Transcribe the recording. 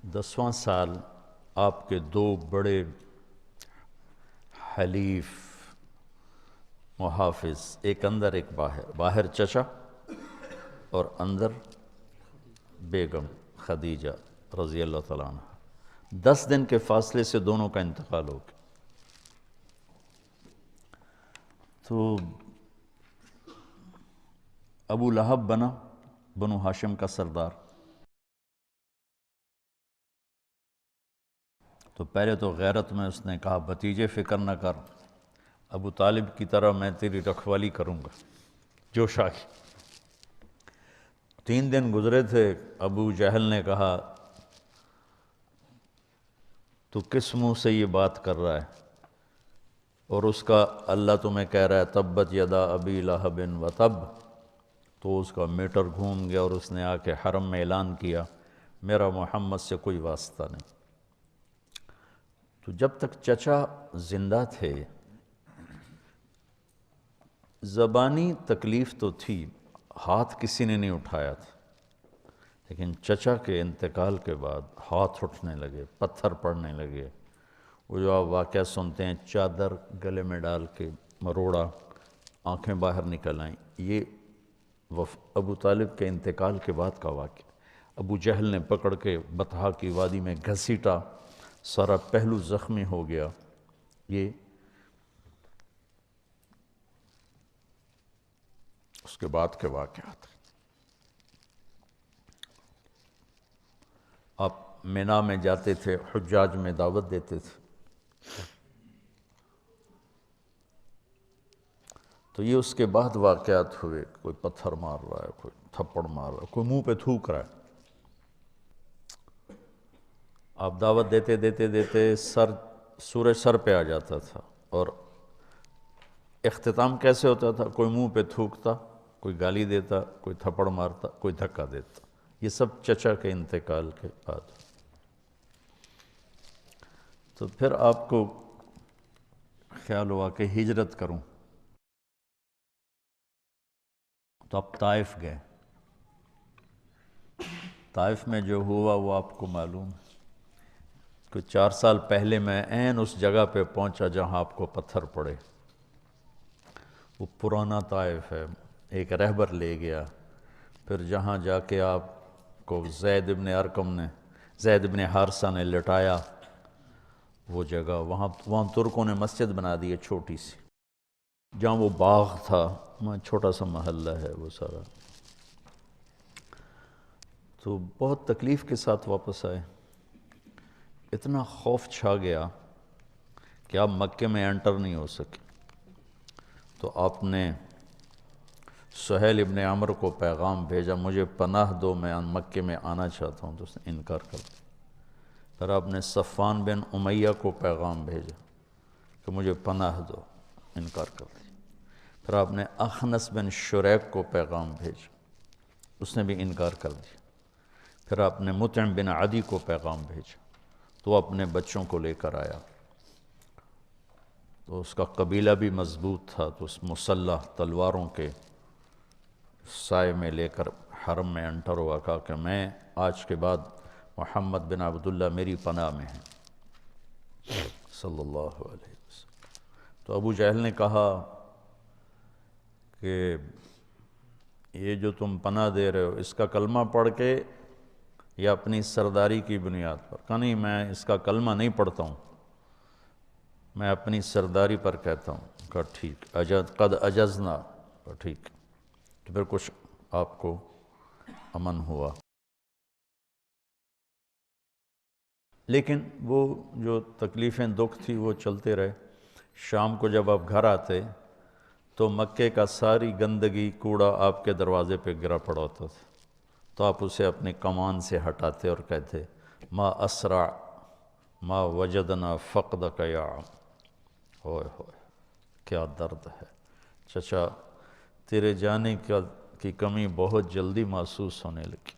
10واں سال آپ کے دو بڑے حلیف محافظ، ایک اندر ایک باہر، باہر چچا اور اندر بیگم خدیجہ رضی اللہ تعالیٰ عنہ، 10 دن کے فاصلے سے دونوں کا انتقال ہو گیا۔ تو ابو لہب بنا بنو ہاشم کا سردار۔ تو پہلے تو غیرت میں اس نے کہا بھتیجے فکر نہ کر، ابو طالب کی طرح میں تیری رکھوالی کروں گا، جوش آ گئی۔ 3 دن گزرے تھے، ابو جہل نے کہا تو کس منہ سے یہ بات کر رہا ہے؟ اور اس کا اللہ تمہیں کہہ رہا ہے تبت یدا ابی لہب وتب۔ تو اس کا میٹر گھوم گیا اور اس نے آ کے حرم میں اعلان کیا میرا محمد سے کوئی واسطہ نہیں۔ تو جب تک چچا زندہ تھے زبانی تکلیف تو تھی، ہاتھ کسی نے نہیں اٹھایا تھا، لیکن چچا کے انتقال کے بعد ہاتھ اٹھنے لگے، پتھر پڑنے لگے۔ وہ جو آپ واقعہ سنتے ہیں چادر گلے میں ڈال کے مروڑا، آنکھیں باہر نکل آئیں، یہ ابو طالب کے انتقال کے بعد کا واقعہ۔ ابو جہل نے پکڑ کے بطحا کی وادی میں گھسیٹا، سارا پہلو زخمی ہو گیا۔ یہ اس کے بعد کے واقعات۔ آپ مینا میں جاتے تھے، حجاج میں دعوت دیتے تھے، تو یہ اس کے بعد واقعات ہوئے، کوئی پتھر مار رہا ہے، کوئی تھپڑ مار رہا ہے، کوئی منہ پہ تھوک رہا ہے۔ آپ دعوت دیتے دیتے دیتے سورج سر پہ آ جاتا تھا، اور اختتام کیسے ہوتا تھا؟ کوئی منہ پہ تھوکتا، کوئی گالی دیتا، کوئی تھپڑ مارتا، کوئی دھکا دیتا۔ یہ سب چچا کے انتقال کے بعد۔ تو پھر آپ کو خیال ہوا کہ ہجرت کروں، تو آپ طائف گئے۔ طائف میں جو ہوا وہ آپ کو معلوم ہے۔ کہ 4 سال پہلے میں عین اس جگہ پہ پہنچا جہاں آپ کو پتھر پڑے۔ وہ پرانا طائف ہے، ایک رہبر لے گیا، پھر جہاں جا کے آپ کو زید بن حارثہ نے لٹایا، وہ جگہ وہاں ترکوں نے مسجد بنا دی ہے چھوٹی سی، جہاں وہ باغ تھا وہاں چھوٹا سا محلہ ہے وہ سارا۔ تو بہت تکلیف کے ساتھ واپس آئے، اتنا خوف چھا گیا کہ آپ مکے میں انٹر نہیں ہو سکے۔ تو آپ نے سہیل ابن عمرو کو پیغام بھیجا مجھے پناہ دو، میں مکے میں آنا چاہتا ہوں، تو اس نے انکار کر دیا۔ پھر آپ نے صفوان بن امیہ کو پیغام بھیجا کہ مجھے پناہ دو، انکار کر دیا۔ پھر آپ نے اخنس بن شریک کو پیغام بھیجا، اس نے بھی انکار کر دیا۔ پھر آپ نے مطعم بن عدی کو پیغام بھیجا، تو وہ اپنے بچوں کو لے کر آیا۔ تو اس کا قبیلہ بھی مضبوط تھا، تو اس مسلح تلواروں کے سائے میں لے کر حرم میں انٹر ہوا، کہا کہ میں آج کے بعد محمد بن عبداللہ میری پناہ میں ہیں صلی اللہ علیہ وسلم۔ تو ابو جہل نے کہا کہ یہ جو تم پناہ دے رہے ہو اس کا کلمہ پڑھ کے یا اپنی سرداری کی بنیاد پر؟ کہا نہیں، میں اس کا کلمہ نہیں پڑھتا ہوں، میں اپنی سرداری پر کہتا ہوں۔ کہا ٹھیک، قد اجزنا، کہا ٹھیک۔ تو پھر کچھ آپ کو امن ہوا، لیکن وہ جو تکلیفیں دکھ تھی وہ چلتے رہے۔ شام کو جب آپ گھر آتے تو مکے کا ساری گندگی کوڑا آپ کے دروازے پہ گرا پڑا ہوتا تھا، تو آپ اسے اپنے کمان سے ہٹاتے اور کہتے ما اسرع ما وجدنا فقدک یا عم۔ ہوئے ہوئے کیا درد ہے چچا، تیرے جانے کی کمی بہت جلدی محسوس ہونے لگی۔